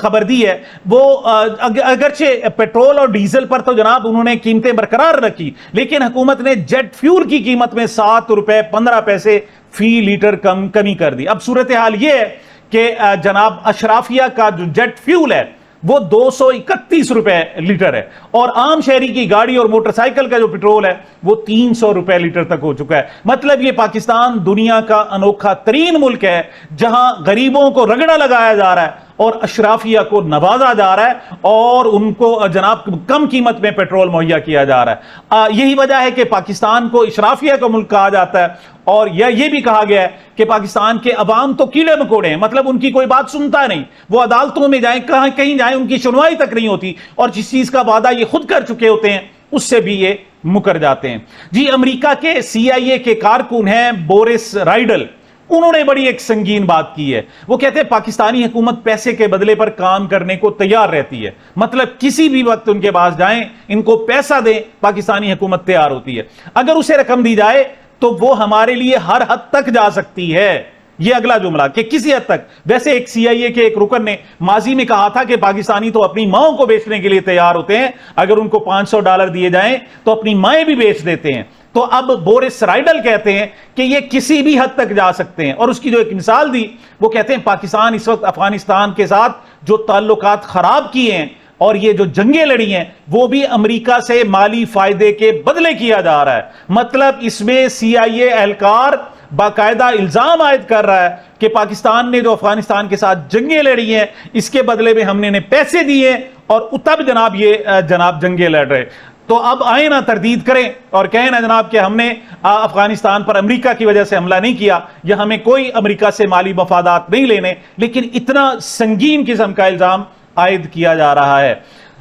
خبر دی ہے وہ اگرچہ پیٹرول اور ڈیزل پر تو جناب انہوں نے قیمتیں برقرار رکھی، لیکن حکومت نے جیٹ فیول کی قیمت میں 7 روپے 15 پیسے فی لیٹر کمی کر دی۔ اب صورتحال یہ ہے کہ جناب اشرافیہ کا جو جیٹ فیول ہے وہ 231 روپے لیٹر ہے، اور عام شہری کی گاڑی اور موٹر سائیکل کا جو پیٹرول ہے وہ 300 روپے لیٹر تک ہو چکا ہے۔ مطلب یہ پاکستان دنیا کا انوکھا ترین ملک ہے جہاں غریبوں کو رگڑا لگایا جا رہا ہے اور اشرافیہ کو نوازا جا رہا ہے اور ان کو جناب کم قیمت میں پیٹرول مہیا کیا جا رہا ہے۔ یہی وجہ ہے کہ پاکستان کو اشرافیہ کا ملک کہا جاتا ہے، اور یہ بھی کہا گیا ہے کہ پاکستان کے عوام تو کیڑے مکوڑے ہیں، مطلب ان کی کوئی بات سنتا نہیں، وہ عدالتوں میں جائیں کہیں جائیں ان کی سنوائی تک نہیں ہوتی، اور جس چیز کا وعدہ یہ خود کر چکے ہوتے ہیں اس سے بھی یہ مکر جاتے ہیں۔ جی امریکہ کے CIA کے کارکن ہیں بورس رائڈل، انہوں نے بڑی ایک سنگین بات کی ہے۔ وہ کہتے ہیں پاکستانی حکومت پیسے کے بدلے پر کام کرنے کو تیار رہتی ہے، مطلب کسی بھی وقت ان کے پاس جائیں، ان کو پیسہ دیں، پاکستانی حکومت تیار ہوتی ہے۔ اگر اسے رقم دی جائے تو وہ ہمارے لیے ہر حد تک جا سکتی ہے۔ یہ اگلا جملہ کہ کسی حد تک۔ ویسے ایک CIA کے ایک رکن نے ماضی میں کہا تھا کہ پاکستانی تو اپنی ماؤں کو بیچنے کے لیے تیار ہوتے ہیں، اگر ان کو $500 دیے جائیں تو اپنی مائیں بھی بیچ دیتے ہیں۔ تو اب بورس رائڈل کہتے ہیں کہ یہ کسی بھی حد تک جا سکتے ہیں، اور اس کی جو ایک مثال دی وہ کہتے ہیں پاکستان اس وقت افغانستان کے ساتھ جو تعلقات خراب کیے ہیں اور یہ جو جنگیں لڑی ہیں وہ بھی امریکہ سے مالی فائدے کے بدلے کیا جا رہا ہے۔ مطلب اس میں CIA اہلکار باقاعدہ الزام عائد کر رہا ہے کہ پاکستان نے جو افغانستان کے ساتھ جنگیں لڑی ہیں اس کے بدلے میں ہم نے پیسے دیے اور تب جناب یہ جنگیں لڑ رہے۔ تو اب آئیں نا تردید کریں اور کہیں نا جناب کہ ہم نے افغانستان پر امریکہ کی وجہ سے حملہ نہیں کیا یا ہمیں کوئی امریکہ سے مالی مفادات نہیں لینے، لیکن اتنا سنگین قسم کا الزام عائد کیا جا رہا ہے۔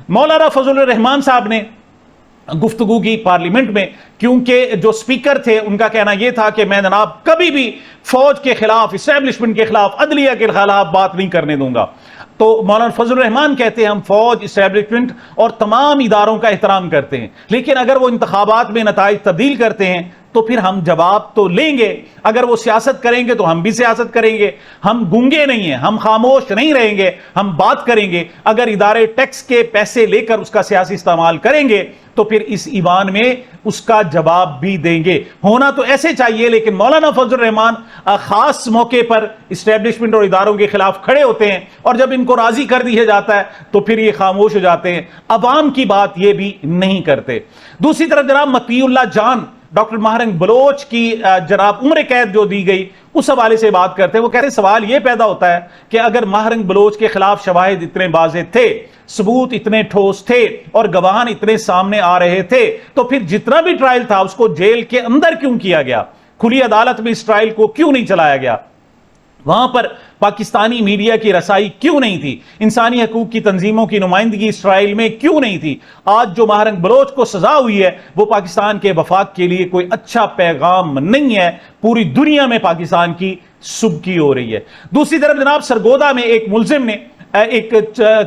مولانا فضل الرحمان صاحب نے گفتگو کی پارلیمنٹ میں، کیونکہ جو سپیکر تھے ان کا کہنا یہ تھا کہ میں جناب کبھی بھی فوج کے خلاف، اسٹیبلشمنٹ کے خلاف، عدلیہ کے خلاف بات نہیں کرنے دوں گا۔ تو مولانا فضل الرحمان کہتے ہیں ہم فوج، اسٹیبلشمنٹ اور تمام اداروں کا احترام کرتے ہیں، لیکن اگر وہ انتخابات میں نتائج تبدیل کرتے ہیں تو پھر ہم جواب تو لیں گے۔ اگر وہ سیاست کریں گے تو ہم بھی سیاست کریں گے، ہم گونگے نہیں ہیں، ہم خاموش نہیں رہیں گے، ہم بات کریں گے۔ اگر ادارے ٹیکس کے پیسے لے کر اس کا سیاسی استعمال کریں گے تو پھر اس ایوان میں اس کا جواب بھی دیں گے۔ ہونا تو ایسے چاہیے، لیکن مولانا فضل الرحمان خاص موقع پر اسٹیبلشمنٹ اور اداروں کے خلاف کھڑے ہوتے ہیں، اور جب ان کو راضی کر دیا جاتا ہے تو پھر یہ خاموش ہو جاتے ہیں، عوام کی بات یہ بھی نہیں کرتے۔ دوسری طرف جناب مطیع اللہ جان، ڈاکٹر ماہرنگ بلوچ کی جناب عمر قید جو دی گئی اس حوالے سے بات کرتے ہیں۔ وہ کہتے ہیں سوال یہ پیدا ہوتا ہے کہ اگر ماہرنگ بلوچ کے خلاف شواہد اتنے واضح تھے، ثبوت اتنے ٹھوس تھے اور گواہان اتنے سامنے آ رہے تھے، تو پھر جتنا بھی ٹرائل تھا اس کو جیل کے اندر کیوں کیا گیا؟ کھلی عدالت میں اس ٹرائل کو کیوں نہیں چلایا گیا؟ وہاں پر پاکستانی میڈیا کی رسائی کیوں نہیں تھی؟ انسانی حقوق کی تنظیموں کی نمائندگی اس ٹرائل میں کیوں نہیں تھی؟ آج جو ماہرنگ بلوچ کو سزا ہوئی ہے وہ پاکستان کے وفاق کے لیے کوئی اچھا پیغام نہیں ہے، پوری دنیا میں پاکستان کی سبکی ہو رہی ہے۔ دوسری طرف جناب سرگودا میں ایک ملزم نے ایک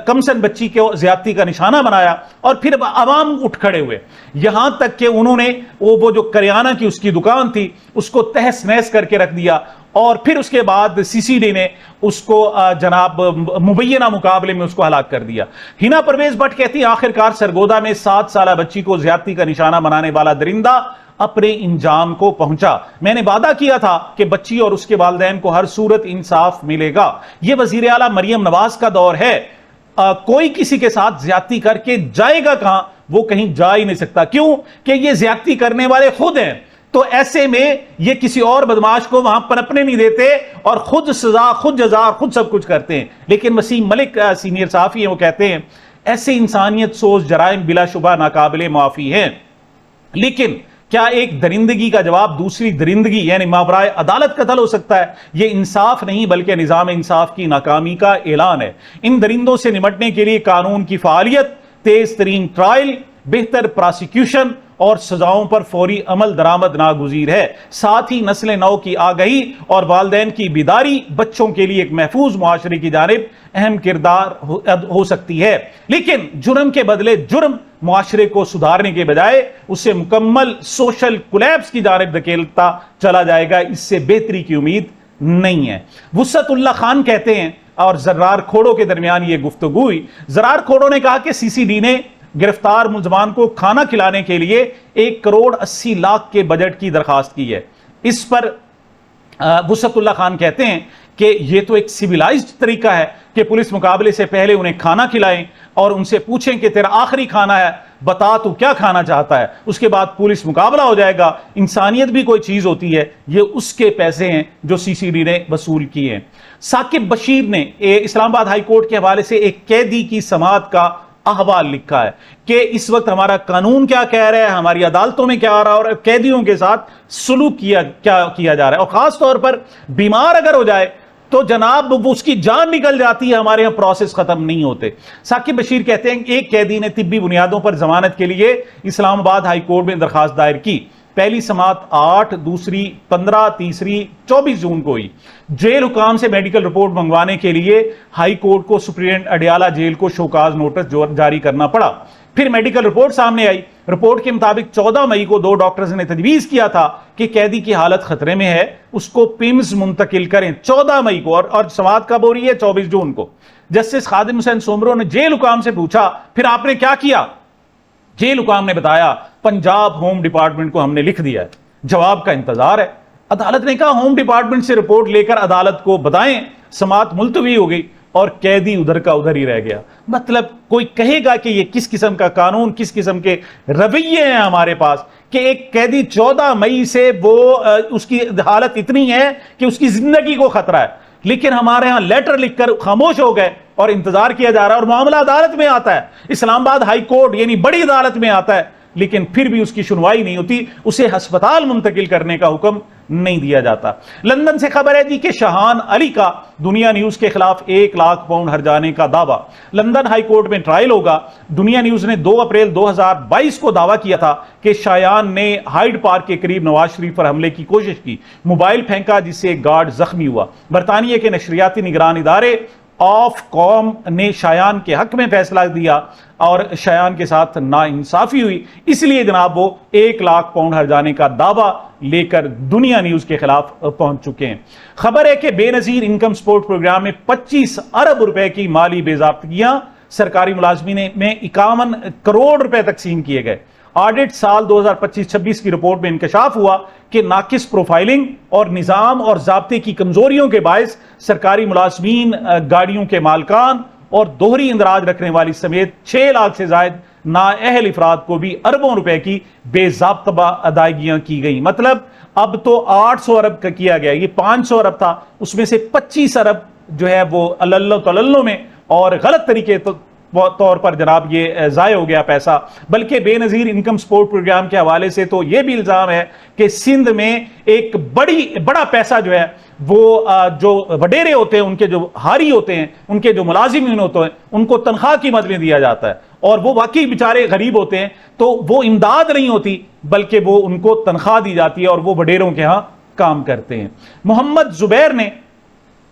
کمسن بچی کو زیادتی کا نشانہ بنایا اور پھر عوام اٹھ کھڑے ہوئے، یہاں تک کہ انہوں نے وہ جو کریانہ کی اس کی دکان تھی اس کو تہس نہس کر کے رکھ دیا، اور پھر اس کے بعد CCD نے اس کو جناب مبینہ مقابلے میں اس کو ہلاک کر دیا۔ ہنا پرویز بٹ کہتی ہیں آخرکار سرگودا میں 7 سالہ بچی کو زیادتی کا نشانہ بنانے والا درندہ اپنے انجام کو پہنچا۔ میں نے وعدہ کیا تھا کہ بچی اور اس کے والدین کو ہر صورت انصاف ملے گا۔ یہ وزیر اعلیٰ مریم نواز کا دور ہے، کوئی کسی کے ساتھ زیادتی کر کے جائے گا کہاں؟ وہ کہیں جا ہی نہیں سکتا، کیوں کہ یہ زیادتی کرنے والے خود ہیں۔ تو ایسے میں یہ کسی اور بدماش کو وہاں پنپنے نہیں دیتے اور خود سزا، خود جزا، خود سب کچھ کرتے ہیں۔ لیکن وسیم ملک سینئر صحافی ہیں، وہ کہتے ہیں ایسے انسانیت سوز جرائم بلا شبہ ناقابل معافی ہیں، لیکن کیا ایک درندگی کا جواب دوسری درندگی یعنی ماورائے عدالت قتل ہو سکتا ہے؟ یہ انصاف نہیں بلکہ نظام انصاف کی ناکامی کا اعلان ہے۔ ان درندوں سے نمٹنے کے لیے قانون کی فعالیت، تیز ترین ٹرائل، بہتر پراسیکیوشن اور سزاؤں پر فوری عمل درآمد ناگزیر ہے۔ ساتھ ہی نسل نو کی آگہی اور والدین کی بیداری بچوں کے لیے ایک محفوظ معاشرے کی جانب اہم کردار ہو سکتی ہے، لیکن جرم کے بدلے جرم معاشرے کو سدھارنے کے بجائے اسے مکمل سوشل کولیپس کی جانب دھکیلتا چلا جائے گا، اس سے بہتری کی امید نہیں ہے۔ وسعت اللہ خان کہتے ہیں اور زرار کھوڑو کے درمیان یہ گفتگو ہوئی. زرار کھوڑو نے کہا کہ سی سی ڈی نے گرفتار ملزمان کو کھانا کھلانے کے لیے 1,80,00,000 کے بجٹ کی درخواست کی ہے. اس پر وسعت اللہ خان کہتے ہیں کہ یہ تو ایک سیویلائزڈ طریقہ ہے کہ پولیس مقابلے سے پہلے انہیں کھانا کھلائیں اور ان سے پوچھیں کہ تیرا آخری کھانا ہے، بتا تو کیا کھانا چاہتا ہے، اس کے بعد پولیس مقابلہ ہو جائے گا. انسانیت بھی کوئی چیز ہوتی ہے، یہ اس کے پیسے ہیں جو سی سی ڈی نے وصول کیے ہیں. ثاقب بشیر نے اسلام آباد ہائی کورٹ کے حوالے سے ایک قیدی کی سماعت کا احوال لکھا ہے کہ اس وقت ہمارا قانون کیا کہہ رہا ہے، ہماری عدالتوں میں کیا آ رہا ہے اور قیدیوں کے ساتھ سلوک کیا جا رہا ہے. اور خاص طور پر بیمار اگر ہو جائے تو جناب اس کی جان نکل جاتی ہے، ہمارے یہاں پروسیس ختم نہیں ہوتے. ثاقب بشیر کہتے ہیں کہ ایک قیدی نے طبی بنیادوں پر ضمانت کے لیے اسلام آباد ہائی کورٹ میں درخواست دائر کی. پہلی سماعت 8، دوسری 15، تیسری 24 جون کو ہوئی. جیل حکام سے میڈیکل رپورٹ منگوانے کے لیے ہائی کورٹ کو سپرنٹینڈنٹ اڈیالہ جیل کو شوکاز نوٹس جاری کرنا پڑا. پھر میڈیکل رپورٹ سامنے آئی. رپورٹ کے مطابق 14 مئی کو 2 ڈاکٹرز نے تجویز کیا تھا کہ قیدی کی حالت خطرے میں ہے، اس کو پیمز منتقل کریں. 14 مئی کو اور سماعت کب ہو رہی ہے؟ 24 جون کو. جسٹس خادم حسین سومرو نے جیل حکام سے پوچھا پھر آپ نے کیا کیا؟ جیل حکام نے بتایا پنجاب ہوم ڈپارٹمنٹ کو ہم نے لکھ دیا ہے، جواب کا انتظار ہے. عدالت نے کہا ہوم ڈپارٹمنٹ سے رپورٹ لے کر عدالت کو بتائیں. سماعت ملتوی ہو گئی اور قیدی ادھر کا ادھر ہی رہ گیا. مطلب کوئی کہے گا کہ یہ کس قسم کا قانون، کس قسم کے رویے ہیں ہمارے پاس کہ ایک قیدی 14 مئی سے وہ اس کی حالت اتنی ہے کہ اس کی زندگی کو خطرہ ہے، لیکن ہمارے ہاں لیٹر لکھ کر خاموش ہو گئے اور انتظار کیا جا رہا ہے. اور معاملہ عدالت میں آتا ہے، اسلام آباد ہائی کورٹ یعنی بڑی عدالت میں آتا ہے، لیکن پھر بھی اس کی سنوائی نہیں ہوتی، اسے ہسپتال منتقل کرنے کا حکم نہیں دیا جاتا. لندن سے خبر ہے جی کہ شاہان علی کا دنیا نیوز کے خلاف 1,00,000 پاؤنڈ ہرجانے کا دعویٰ. لندن ہائی کورٹ میں ٹرائل ہوگا. دنیا نیوز نے 2 اپریل 2022 کو دعویٰ کیا تھا کہ شایان نے ہائیڈ پارک کے قریب نواز شریف پر حملے کی کوشش کی، موبائل پھینکا جس سے ایک گارڈ زخمی ہوا. برطانیہ کے نشریاتی نگران ادارے آف کام نے شایان کے حق میں فیصلہ دیا اور شایان کے ساتھ ناانصافی ہوئی، اس لیے جناب وہ 1,00,000 پاؤنڈ ہرجانے کا دعویٰ لے کر دنیا نیوز کے خلاف پہنچ چکے ہیں. خبر ہے کہ بے نظیر انکم سپورٹ پروگرام میں 25 ارب روپے کی مالی بے ضابطگیاں سرکاری ملازمین میں 51 کروڑ روپے تقسیم کیے گئے. آڈٹ سال 2025-26 کی رپورٹ میں انکشاف ہوا کہ ناقص پروفائلنگ اور نظام اور ضابطے کی کمزوریوں کے باعث سرکاری ملازمین، گاڑیوں کے مالکان اور دوہری اندراج رکھنے والی سمیت 6 لاکھ سے زائد نااہل افراد کو بھی اربوں روپے کی بے ضابطہ ادائیگیاں کی گئیں. مطلب اب تو 800 ارب کا کیا گیا، یہ 500 ارب تھا، اس میں سے 25 ارب جو ہے وہ اللہ میں اور غلط طریقے طور پر جناب یہ ضائع ہو گیا پیسہ. بلکہ بے نظیر انکم سپورٹ پروگرام کے حوالے سے تو یہ بھی الزام ہے کہ سندھ میں ایک بڑا پیسہ جو ہے وہ جو وڈیرے ہوتے ہیں، ان کے جو ہاری ہوتے ہیں، ان کے جو ملازمین ہوتے ہیں، ان کو تنخواہ کی مد میں دیا جاتا ہے اور وہ واقعی بیچارے غریب ہوتے ہیں تو وہ امداد نہیں ہوتی بلکہ وہ ان کو تنخواہ دی جاتی ہے اور وہ وڈیروں کے ہاں کام کرتے ہیں. محمد زبیر نے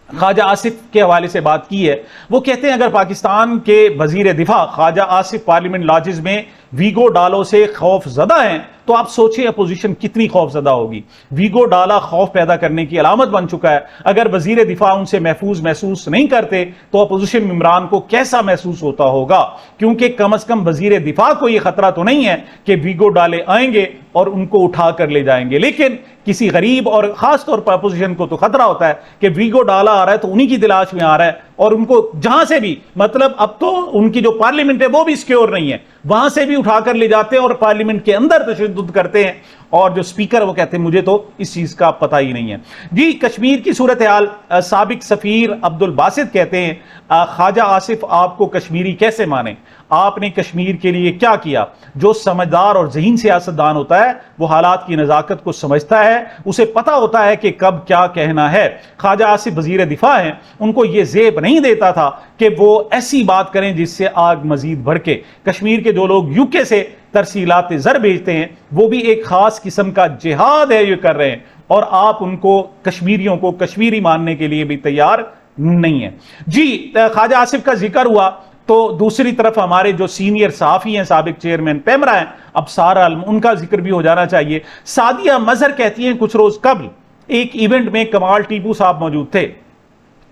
خواجہ آصف کے حوالے سے بات کی ہے. وہ کہتے ہیں اگر پاکستان کے وزیر دفاع خواجہ آصف پارلیمنٹ لاجز میں ویگو ڈالو سے خوف زدہ ہیں تو آپ سوچیں اپوزیشن کتنی خوف زدہ ہوگی. ویگو ڈالا خوف پیدا کرنے کی علامت بن چکا ہے. اگر وزیر دفاع ان سے محفوظ محسوس نہیں کرتے تو اپوزیشن ممبران کو کیسا محسوس ہوتا ہوگا، کیونکہ کم از کم وزیر دفاع کو یہ خطرہ تو نہیں ہے کہ ویگو ڈالے آئیں گے اور ان کو اٹھا کر لے جائیں گے، لیکن کسی غریب اور خاص طور پر اپوزیشن کو تو خطرہ ہوتا ہے کہ ویگو ڈالا آ رہا ہے تو انہی کی تلاش میں آ رہا ہے اور ان کو جہاں سے بھی، مطلب اب تو ان کی جو پارلیمنٹ ہے وہ بھی سیکیور نہیں ہے، وہاں سے بھی اٹھا کر لے جاتے ہیں اور پارلیمنٹ کے اندر تشدد کرتے ہیں اور جو سپیکر وہ کہتے ہیں مجھے تو اس چیز کا پتہ ہی نہیں ہے. جی کشمیر کی صورتحال سابق سفیر عبد الباسط کہتے ہیں خواجہ آصف آپ کو کشمیری کیسے مانیں، آپ نے کشمیر کے لیے کیا کیا. جو سمجھدار اور ذہین سیاستدان ہوتا ہے وہ حالات کی نزاکت کو سمجھتا ہے، اسے پتہ ہوتا ہے کہ کب کیا کہنا ہے. خواجہ آصف وزیر دفاع ہیں، ان کو یہ زیب نہیں دیتا تھا کہ وہ ایسی بات کریں جس سے آگ مزید بھڑکے. کشمیر کے جو لوگ یو کے سے ترسیلات زر بھیجتے ہیں وہ بھی ایک خاص قسم کا جہاد ہے یہ کر رہے ہیں اور آپ ان کو کشمیریوں کو کشمیری ماننے کے لیے بھی تیار نہیں ہیں. جی خواجہ آصف کا ذکر ہوا تو دوسری طرف ہمارے جو سینئر صحافی ہیں، سابق چیئرمین پیمرا ہیں ابصار عالم، ان کا ذکر بھی ہو جانا چاہیے. سعدیہ مظہر کہتی ہیں کچھ روز قبل ایک ایونٹ میں کمال ٹیپو صاحب موجود تھے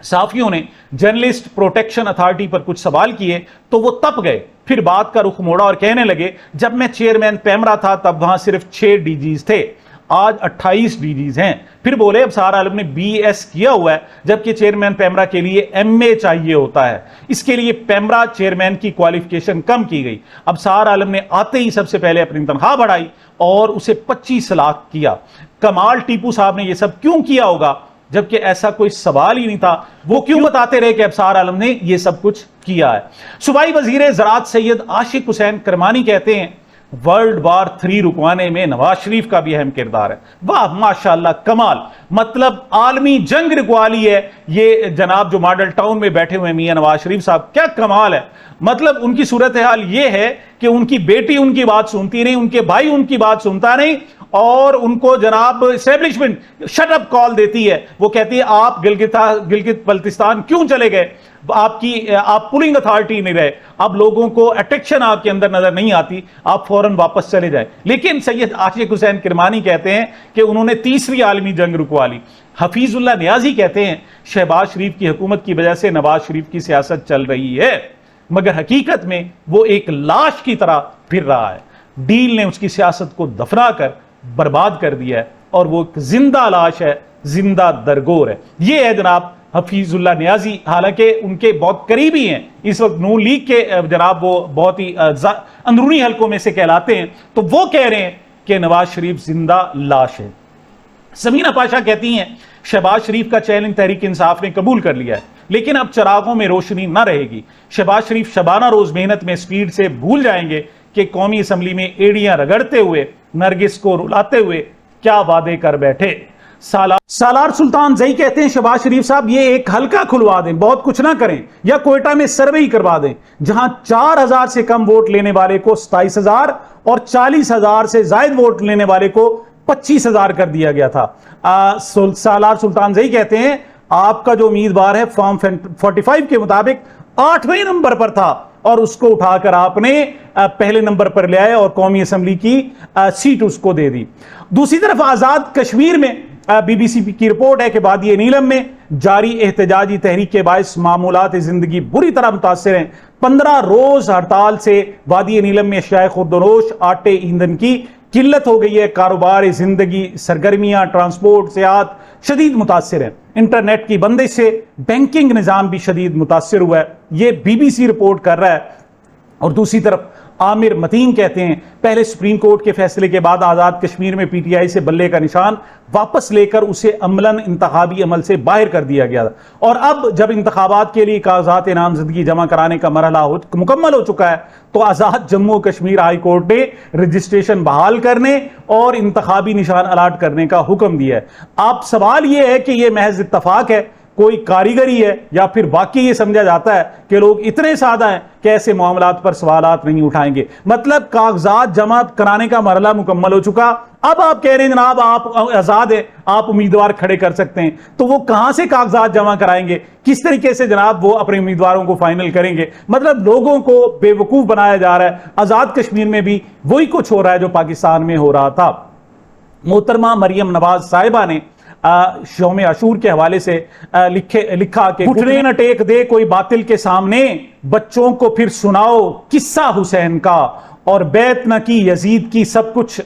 صحافیوں نے جرنلسٹ پروٹیکشن اتھارٹی پر کچھ سوال کیے تو وہ تپ گئے، پھر بات کا رخ موڑا اور کہنے لگے جب میں چیئرمین پیمرا تھا تب وہاں صرف 6 ڈی جیز تھے، آج 28 ڈی جیز ہیں۔ پھر بولے اب سہار عالم نے بی ایس کیا ہوا ہے، جبکہ چیئرمین پیمرا کے لیے ایم اے چاہیے ہوتا ہے، اس کے لیے پیمرا چیئرمین کی کوالیفیکیشن کم کی گئی۔ اب سہار عالم نے آتے ہی سب سے پہلے اپنی تنخواہ بڑھائی اور اسے 25 لاکھ کیا۔ کمال ٹیپو صاحب نے یہ سب کیوں کیا ہوگا جبکہ ایسا کوئی سوال ہی نہیں تھا؟ وہ کیوں بتاتے رہے کہ اب سہار عالم نے یہ سب کچھ کیا ہے؟ صوبائی وزیر زراعت سید عاشق حسین کرمانی کہتے ہیں ورلڈ وار 3 رکوانے میں نواز شریف کا بھی اہم کردار ہے۔ واہ ماشاءاللہ، کمال، مطلب عالمی جنگ رکوا لی ہے یہ جناب جو ماڈل ٹاؤن میں بیٹھے ہوئے میاں نواز شریف صاحب، کیا کمال ہے۔ مطلب ان کی صورتحال یہ ہے کہ ان کی بیٹی ان کی بات سنتی نہیں، ان کے بھائی ان کی بات سنتا نہیں، اور ان کو جناب اسٹیبلشمنٹ شٹ اپ کال دیتی ہے۔ وہ کہتی ہے آپ گلگت بلتستان کیوں چلے گئے؟ آپ پولنگ اتھارٹی نہیں رہے، اب لوگوں کو اٹیکشن آپ کے اندر نظر نہیں آتی، آپ فوراً واپس چلے جائیں۔ لیکن سید عاشق حسین کرمانی کہتے ہیں کہ انہوں نے تیسری عالمی جنگ رکوا لی۔ حفیظ اللہ نیازی کہتے ہیں شہباز شریف کی حکومت کی وجہ سے نواز شریف کی سیاست چل رہی ہے، مگر حقیقت میں وہ ایک لاش کی طرح پھر رہا ہے۔ ڈیل نے اس کی سیاست کو دفنا کر برباد کر دیا ہے اور وہ ایک زندہ لاش ہے، زندہ درگور ہے۔ یہ ہے جناب حفیظ اللہ نیازی، حالانکہ ان کے بہت قریبی ہیں اس وقت نون لیگ کے، جناب وہ بہت ہی اندرونی حلقوں میں سے کہلاتے ہیں، تو وہ کہہ رہے ہیں کہ نواز شریف زندہ لاش ہے۔ سمینہ پاشا کہتی ہیں شہباز شریف کا چیلنج تحریک انصاف نے قبول کر لیا ہے، لیکن اب چراغوں میں روشنی نہ رہے گی۔ شہباز شریف شبانہ روز محنت میں سپیڈ سے بھول جائیں گے کہ قومی اسمبلی میں ایڑیاں رگڑتے ہوئے، نرگس کو رلاتے ہوئے کیا وعدے کر بیٹھے۔ سالار سلطان زئی کہتے ہیں شہباز شریف صاحب یہ ایک حلقہ کھلوا دیں، بہت کچھ نہ کریں، یا کوئٹہ میں سروے ہی کروا دیں جہاں 4000 سے کم ووٹ لینے والے کو 27000 اور 40000 سے زائد ووٹ لینے والے کو 25000 کر دیا گیا تھا۔ سالار سلطان زئی کہتے ہیں آپ کا جو امیدوار ہے فارم 45 کے مطابق 8ویں نمبر پر تھا اور اس کو اٹھا کر آپ نے پہلے نمبر پر لے آئے اور قومی اسمبلی کی سیٹ اس کو دے دی۔ دوسری طرف آزاد کشمیر میں بی بی سی کی رپورٹ ہے کہ وادی نیلم میں جاری احتجاجی تحریک کے باعث معمولات زندگی بری طرح متاثر ہیں۔ 15 روز ہڑتال سے وادی نیلم میں اشیاء خوردنوش، آٹے، ایندھن کی قلت ہو گئی ہے۔ کاروبار زندگی، سرگرمیاں، ٹرانسپورٹ، سیاحت شدید متاثر ہیں۔ انٹرنیٹ کی بندش سے بینکنگ نظام بھی شدید متاثر ہوا ہے، یہ بی بی سی رپورٹ کر رہا ہے۔ اور دوسری طرف عامر متین کہتے ہیں پہلے سپریم کورٹ کے فیصلے کے بعد آزاد کشمیر میں پی ٹی آئی سے بلے کا نشان واپس لے کر اسے عملاً انتخابی عمل سے باہر کر دیا گیا، اور اب جب انتخابات کے لیے کاغذات نامزدگی جمع کرانے کا مرحلہ مکمل ہو چکا ہے تو آزاد جموں کشمیر ہائی کورٹ نے رجسٹریشن بحال کرنے اور انتخابی نشان الاٹ کرنے کا حکم دیا ہے۔ اب سوال یہ ہے کہ یہ محض اتفاق ہے، کوئی کاریگری ہے، یا پھر واقعی یہ سمجھا جاتا ہے کہ لوگ اتنے سادہ ہیں کہ ایسے معاملات پر سوالات نہیں اٹھائیں گے؟ مطلب کاغذات جمع کرانے کا مرحلہ مکمل ہو چکا، اب آپ کہہ رہے ہیں جناب آپ آزاد ہیں، آپ امیدوار کھڑے کر سکتے ہیں، تو وہ کہاں سے کاغذات جمع کرائیں گے؟ کس طریقے سے جناب وہ اپنے امیدواروں کو فائنل کریں گے؟ مطلب لوگوں کو بے وقوف بنایا جا رہا ہے۔ آزاد کشمیر میں بھی وہی کچھ ہو رہا ہے جو پاکستان میں ہو رہا تھا۔ محترمہ مریم نواز صاحبہ نے یوم عاشور کے حوالے سے لکھا کہ گھٹنے نہ ٹیک دے کوئی باطل کے سامنے، بچوں کو پھر سناؤ قصہ حسین کا، اور بیعت نہ کی یزید کی سب کچھ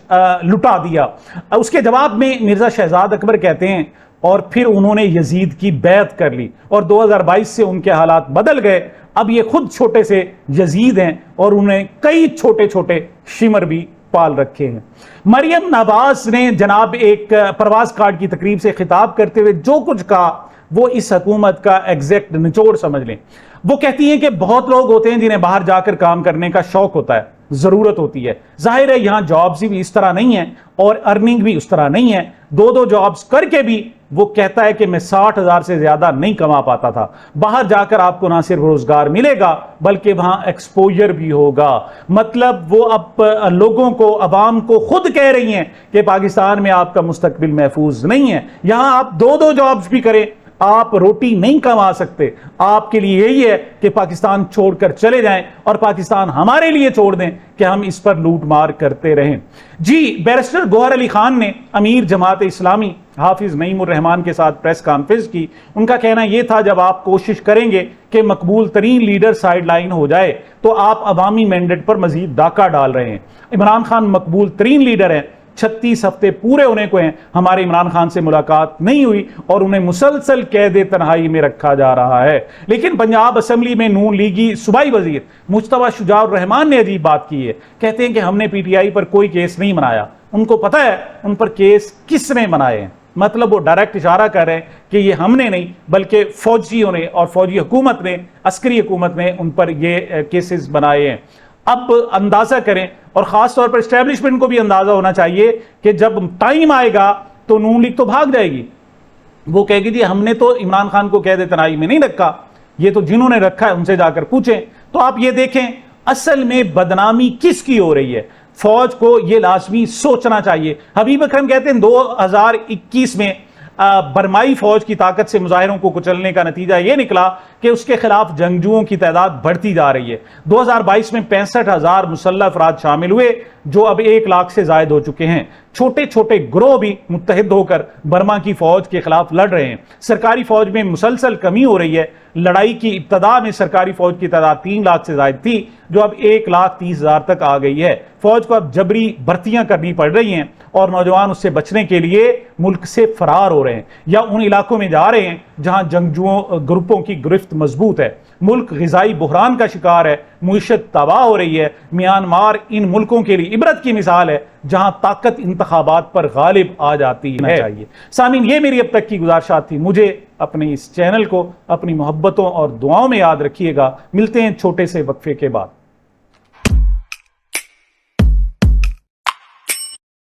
لٹا دیا۔ اس کے جواب میں مرزا شہزاد اکبر کہتے ہیں اور پھر انہوں نے یزید کی بیعت کر لی اور 2022 سے ان کے حالات بدل گئے، اب یہ خود چھوٹے سے یزید ہیں اور انہیں کئی چھوٹے چھوٹے شمر بھی پال رکھے ہیں۔ مریم نواز نے جناب ایک پرواز کارڈ کی تقریب سے خطاب کرتے ہوئے جو کچھ کہا وہ اس حکومت کا ایگزیکٹ نچوڑ سمجھ لیں۔ وہ کہتی ہیں کہ بہت لوگ ہوتے ہیں جنہیں باہر جا کر کام کرنے کا شوق ہوتا ہے، ضرورت ہوتی ہے، ظاہر ہے یہاں جابز بھی اس طرح نہیں ہیں اور ارننگ بھی اس طرح نہیں ہے، دو جابز کر کے بھی وہ کہتا ہے کہ میں 60,000 سے زیادہ نہیں کما پاتا تھا۔ باہر جا کر آپ کو نہ صرف روزگار ملے گا بلکہ وہاں ایکسپوجر بھی ہوگا۔ مطلب وہ اب لوگوں کو، عوام کو خود کہہ رہی ہیں کہ پاکستان میں آپ کا مستقبل محفوظ نہیں ہے، یہاں آپ دو جابز بھی کریں آپ روٹی نہیں کما سکتے۔ آپ کے لیے یہی ہے کہ پاکستان چھوڑ کر چلے جائیں اور پاکستان ہمارے لیے چھوڑ دیں کہ ہم اس پر لوٹ مار کرتے رہیں۔ جی بیرسٹر گوہر علی خان نے امیر جماعت اسلامی حافظ نعیم الرحمان کے ساتھ پریس کانفرنس کی. ان کا کہنا یہ تھا جب آپ کوشش کریں گے کہ مقبول ترین لیڈر سائیڈ لائن ہو جائے تو آپ عوامی مینڈیٹ پر مزید ڈاکہ ڈال رہے ہیں. عمران خان مقبول ترین لیڈر ہیں. 36 ہفتے پورے ہونے کو ہیں ہمارے عمران خان سے ملاقات نہیں ہوئی اور انہیں مسلسل قید تنہائی میں رکھا جا رہا ہے. لیکن پنجاب اسمبلی میں نون لیگی صوبائی وزیر مجتبیٰ شجاع الرحمان نے عجیب بات کی ہے. کہتے ہیں کہ ہم نے پی ٹی آئی پر کوئی کیس نہیں بنایا. ان کو پتہ ہے ان پر کیس کس نے بنائے ہیں. مطلب وہ ڈائریکٹ اشارہ کر رہے ہیں کہ یہ ہم نے نہیں بلکہ فوجیوں نے اور فوجی حکومت نے عسکری حکومت نے ان پر یہ کیسز بنائے ہیں. اب اندازہ کریں اور خاص طور پر اسٹیبلشمنٹ کو بھی اندازہ ہونا چاہیے کہ جب ٹائم آئے گا تو نون لیگ تو بھاگ جائے گی. وہ کہے گی جی ہم نے تو عمران خان کو قید تنہائی میں نہیں رکھا, یہ تو جنہوں نے رکھا ہے ان سے جا کر پوچھیں. تو آپ یہ دیکھیں اصل میں بدنامی کس کی ہو رہی ہے. فوج کو یہ لازمی سوچنا چاہیے. حبیب اکرم کہتے ہیں 2021 میں برمائی فوج کی طاقت سے مظاہروں کو کچلنے کا نتیجہ یہ نکلا کہ اس کے خلاف جنگجوؤں کی تعداد بڑھتی جا رہی ہے. 2022 میں 65,000 مسلح افراد شامل ہوئے جو اب 1 لاکھ سے زائد ہو چکے ہیں. چھوٹے چھوٹے گروہ بھی متحد ہو کر برما کی فوج کے خلاف لڑ رہے ہیں. سرکاری فوج میں مسلسل کمی ہو رہی ہے. لڑائی کی ابتدا میں سرکاری فوج کی تعداد 3 لاکھ سے زائد تھی جو اب 1,30,000 تک آ گئی ہے. فوج کو اب جبری بھرتیاں کرنی پڑ رہی ہیں اور نوجوان اس سے بچنے کے لیے ملک سے فرار ہو رہے ہیں یا ان علاقوں میں جا رہے ہیں جہاں جنگجوؤں گروپوں کی گرفت مضبوط ہے. ملک غذائی بحران کا شکار ہے. معیشت تباہ ہو رہی ہے. میانمار ان ملکوں کے لیے عبرت کی مثال ہے جہاں طاقت انتخابات پر غالب آ جاتی ہے. سامعین یہ میری اب تک کی گزارشات تھی. مجھے اپنے اس چینل کو اپنی محبتوں اور دعاؤں میں یاد رکھیے گا. ملتے ہیں چھوٹے سے وقفے کے بعد.